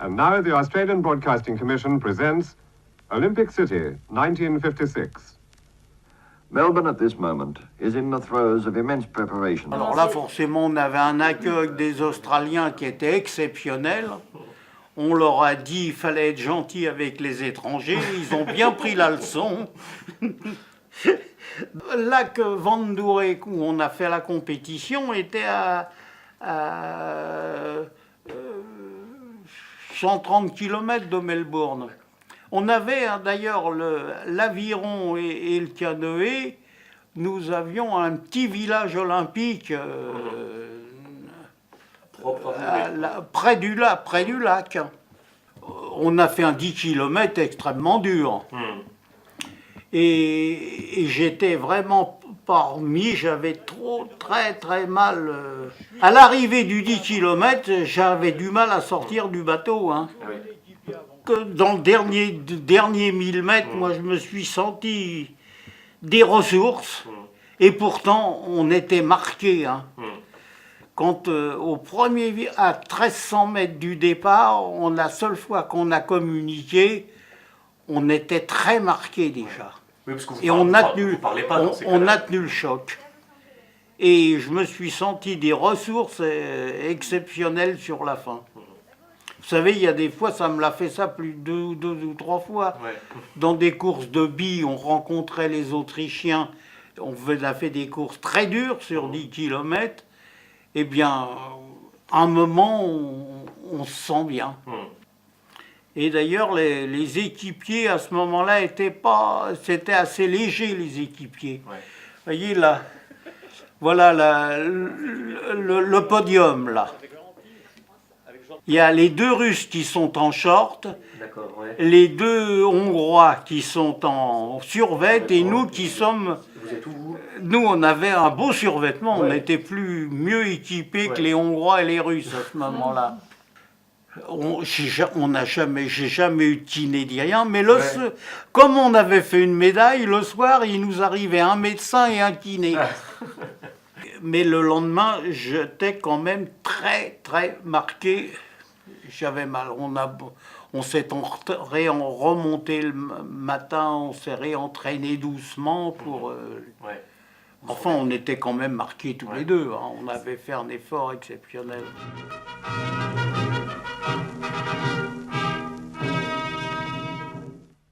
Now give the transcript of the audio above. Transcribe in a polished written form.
And now the Australian Broadcasting Commission presents Olympic City, 1956. Melbourne, at this moment, is in the throes of immense preparation. Alors là, forcément, on avait un accueil des Australiens qui était exceptionnel. On leur a dit qu'il fallait être gentil avec les étrangers. Ils ont bien pris la leçon. Lac Vendourek, où on a fait la compétition, était à 130 km de Melbourne. On avait d'ailleurs l'aviron et le canoë. Nous avions un petit village olympique près du lac. On a fait un 10 km extrêmement dur. Et j'étais vraiment parmi, j'avais très mal. À l'arrivée du 10 km, j'avais du mal à sortir du bateau. Hein. Que dans le dernier 1000 mètres, moi je me suis senti des ressources, et pourtant on était marqué. Hein. Quand à 1300 mètres du départ, la seule fois qu'on a communiqué, on était très marqué déjà. Oui, parce que et on a tenu le choc. Et je me suis senti des ressources exceptionnelles sur la fin. Vous savez, il y a des fois, ça me l'a fait ça plus de deux ou trois fois. Ouais. Dans des courses de billes, on rencontrait les Autrichiens. On a fait des courses très dures sur 10 km. Eh bien, à un moment, on se sent bien. Et d'ailleurs, les équipiers, à ce moment-là, c'était assez léger, les équipiers. Ouais. Vous voyez, là, voilà le podium, là. Il y a les deux Russes qui sont en short, ouais. Les deux Hongrois qui sont en survêt, et nous qui sommes... Vous êtes où, vous ? Nous, on avait un beau survêtement, ouais. On était mieux équipés que les Hongrois et les Russes à ce moment-là. J'ai jamais eu de kiné ni rien, mais comme on avait fait une médaille, le soir, il nous arrivait un médecin et un kiné. Mais le lendemain, j'étais quand même très marqué. J'avais mal. On s'est remonté le matin, on s'est réentraîné doucement pour... Enfin, on était quand même marqués tous les deux. Hein. On avait fait un effort exceptionnel.